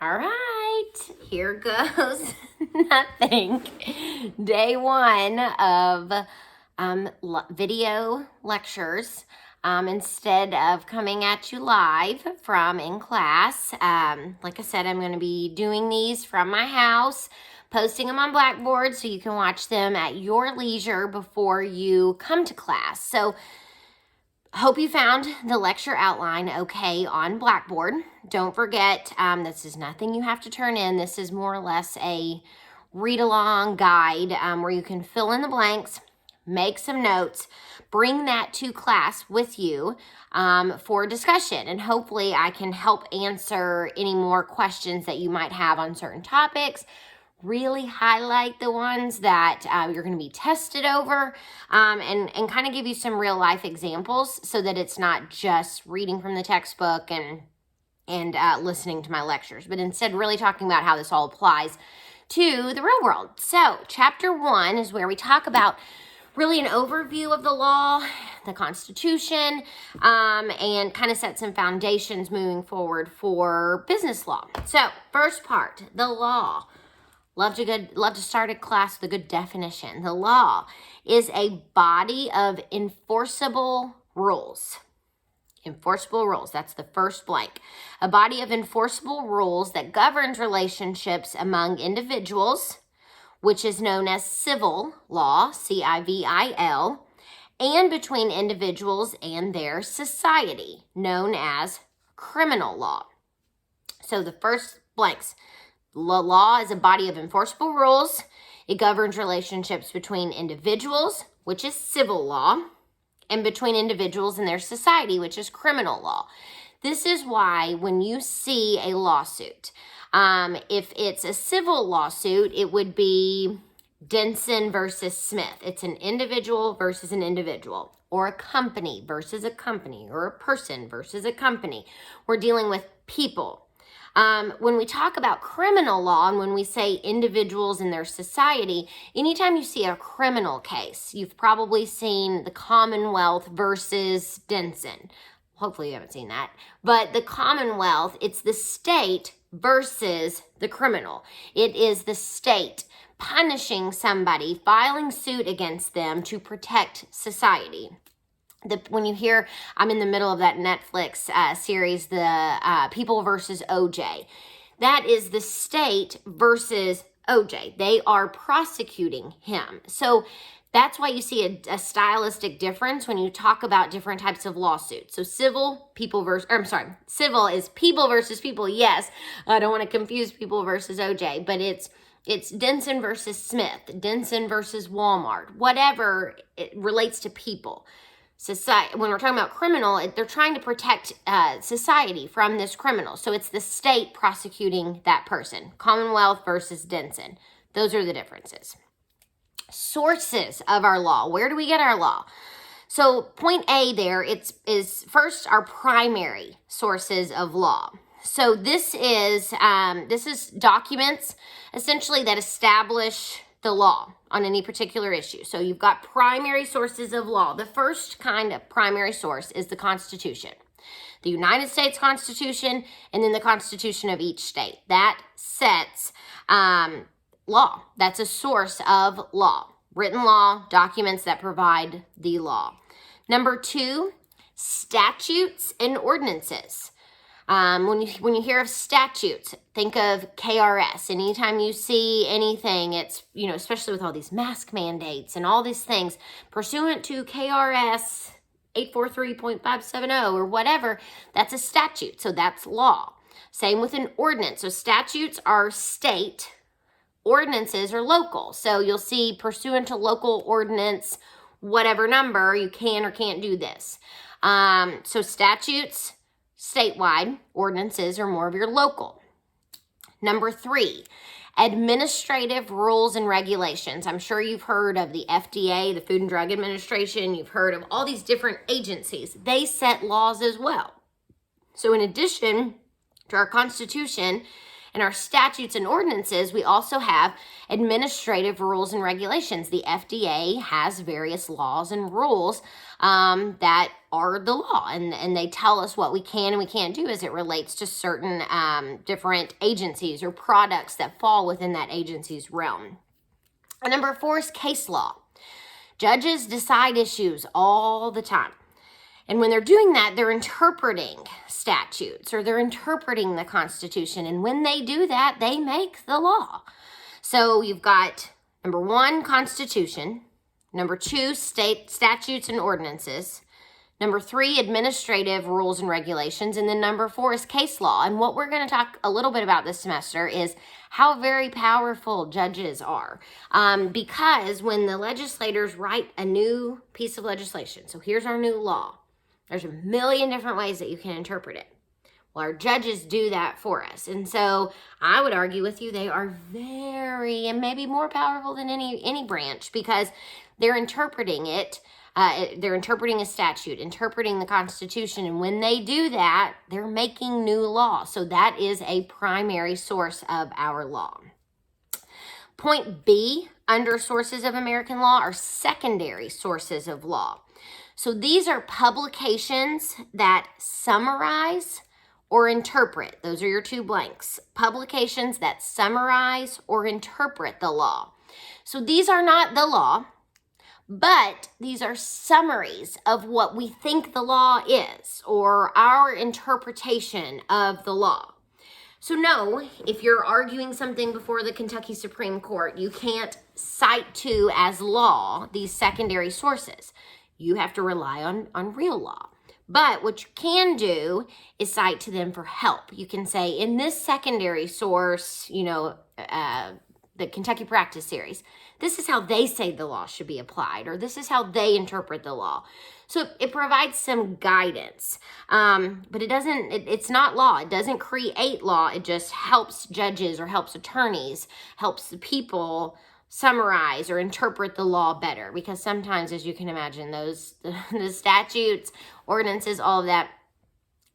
All right, here goes nothing. Day one of video lectures. Instead of coming at you live from in class, like I said, I'm going to be doing these from my house, posting them on Blackboard so you can watch them at your leisure before you come to class. So hope you found the lecture outline okay on Blackboard. Don't forget, this is nothing you have to turn in. This is more or less a read-along guide where you can fill in the blanks, make some notes, bring that to class with you for discussion. And hopefully I can help answer any more questions that you might have on certain topics. Really highlight the ones that you're going to be tested over and kind of give you some real life examples so that it's not just reading from the textbook and listening to my lectures, but instead really talking about how this all applies to the real world. So chapter 1 is where we talk about really an overview of the law, the Constitution, and kind of set some foundations moving forward for business law. So first part, the law. Love to start a class with a good definition. The law is a body of enforceable rules. Enforceable rules, that's the first blank. A body of enforceable rules that governs relationships among individuals, which is known as civil law, C-I-V-I-L, and between individuals and their society, known as criminal law. So the first blanks. Law is a body of enforceable rules. It governs relationships between individuals, which is civil law, and between individuals and their society, which is criminal law. This is why when you see a lawsuit, if it's a civil lawsuit, it would be Denson versus Smith. It's an individual versus an individual, or a company versus a company, or a person versus a company. We're dealing with people. When we talk about criminal law and when we say individuals in their society, anytime you see a criminal case, you've probably seen the Commonwealth versus Denson. Hopefully you haven't seen that. But the Commonwealth, it's the state versus the criminal. It is the state punishing somebody, filing suit against them to protect society. When you hear, I'm in the middle of that Netflix series, the People versus OJ. That is the state versus OJ. They are prosecuting him. So that's why you see a stylistic difference when you talk about different types of lawsuits. So civil is people versus people. Yes, I don't want to confuse people versus OJ, but it's Denson versus Smith, Denson versus Walmart, whatever it relates to people. Society, when we're talking about criminal, they're trying to protect society from this criminal. So it's the state prosecuting that person. Commonwealth versus Denson. Those are the differences. Sources of our law. Where do we get our law? So point A there, is first our primary sources of law. So this is documents essentially that establish the law on any particular issue. So you've got primary sources of law. The first kind of primary source is the Constitution. The United States Constitution, and then the Constitution of each state. That sets law. That's a source of law. Written law, documents that provide the law. Number 2, statutes and ordinances. When you hear of statutes, think of KRS. Anytime you see anything, it's, especially with all these mask mandates and all these things, pursuant to KRS 843.570 or whatever, that's a statute. So that's law. Same with an ordinance. So statutes are state, ordinances are local. So you'll see pursuant to local ordinance, whatever number, you can or can't do this. So statutes, statewide, ordinances are more of your local. Number 3, administrative rules and regulations. I'm sure you've heard of the FDA, the Food and Drug Administration. You've heard of all these different agencies. They set laws as well. So in addition to our Constitution In our statutes and ordinances, we also have administrative rules and regulations. The FDA has various laws and rules that are the law, and they tell us what we can and we can't do as it relates to certain different agencies or products that fall within that agency's realm. And number 4 is case law. Judges decide issues all the time. And when they're doing that, they're interpreting statutes or they're interpreting the Constitution. And when they do that, they make the law. So you've got number 1, Constitution. Number 2, state statutes and ordinances. Number 3, administrative rules and regulations. And then number 4 is case law. And what we're going to talk a little bit about this semester is how very powerful judges are. Because when the legislators write a new piece of legislation, so here's our new law, there's a million different ways that you can interpret it. Well, our judges do that for us. And so I would argue with you they are very and maybe more powerful than any branch because they're interpreting it. They're interpreting a statute, interpreting the Constitution. And when they do that, they're making new law. So that is a primary source of our law. Point B under sources of American law are secondary sources of law. So these are publications that summarize or interpret. Those are your 2 blanks. Publications that summarize or interpret the law. So these are not the law, but these are summaries of what we think the law is or our interpretation of the law. So no, if you're arguing something before the Kentucky Supreme Court, you can't cite to as law these secondary sources. You have to rely on real law. But what you can do is cite to them for help. You can say, in this secondary source, the Kentucky Practice Series, this is how they say the law should be applied, or this is how they interpret the law. So it provides some guidance, but it's not law. It doesn't create law. It just helps judges or helps attorneys, helps the people summarize or interpret the law better, because sometimes, as you can imagine, the statutes, ordinances, all of that,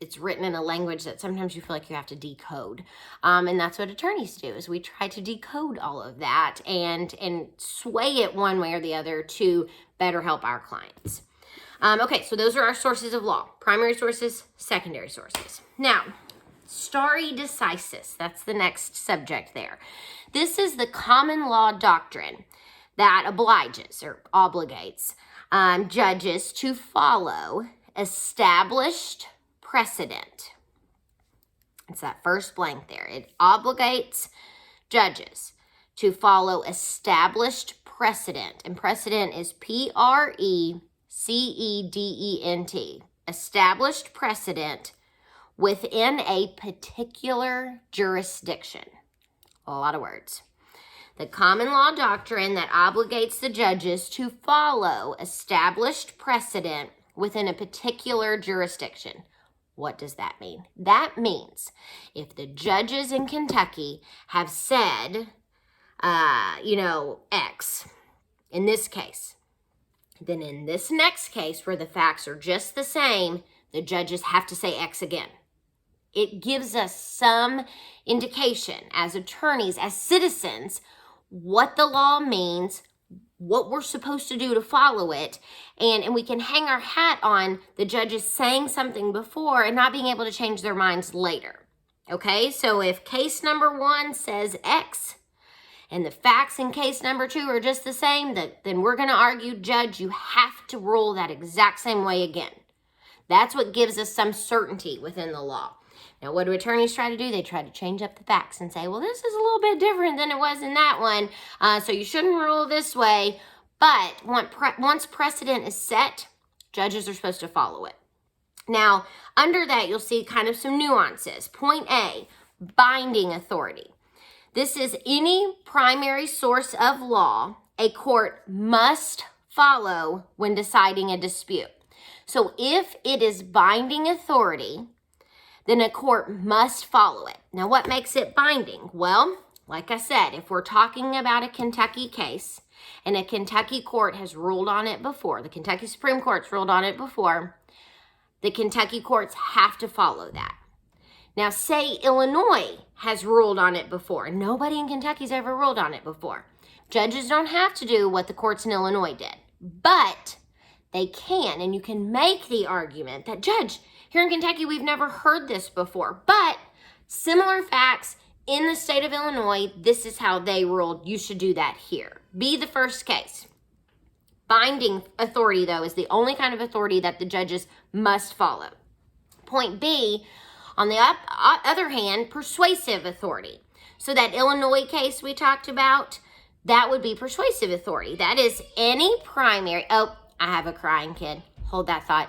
it's written in a language that sometimes you feel like you have to decode. And that's what attorneys do, is we try to decode all of that and sway it one way or the other to better help our clients. Okay, so those are our sources of law. Primary sources, secondary sources. Now, stare decisis, that's the next subject there. This is the common law doctrine that obliges or obligates judges to follow established precedent. It's that first blank there. It obligates judges to follow established precedent. And precedent is Precedent. Established precedent within a particular jurisdiction. A lot of words. The common law doctrine that obligates the judges to follow established precedent within a particular jurisdiction. What does that mean? That means if the judges in Kentucky have said, X in this case, then in this next case where the facts are just the same, the judges have to say X again. It gives us some indication as attorneys, as citizens, what the law means, what we're supposed to do to follow it, and we can hang our hat on the judges saying something before and not being able to change their minds later. Okay, so if case number 1 says X and the facts in case number 2 are just the same, then we're going to argue, judge, you have to rule that exact same way again. That's what gives us some certainty within the law. Now, what do attorneys try to do? They try to change up the facts and say, well, this is a little bit different than it was in that one, so you shouldn't rule this way. But once precedent is set, judges are supposed to follow it. Now, under that, you'll see kind of some nuances. Point A, binding authority. This is any primary source of law a court must follow when deciding a dispute. So if it is binding authority, then a court must follow it. Now, what makes it binding? Well, like I said, if we're talking about a Kentucky case and a Kentucky court has ruled on it before, the Kentucky Supreme Court's ruled on it before, the Kentucky courts have to follow that. Now, say Illinois has ruled on it before. Nobody in Kentucky's ever ruled on it before. Judges don't have to do what the courts in Illinois did, but they can, and you can make the argument that, Judge, here in Kentucky, we've never heard this before, but similar facts in the state of Illinois, this is how they ruled. You should do that here. Be the first case. Binding authority, though, is the only kind of authority that the judges must follow. Point B, on the other hand, persuasive authority. So that Illinois case we talked about, that would be persuasive authority. That is any primary. Oh, I have a crying kid. Hold that thought.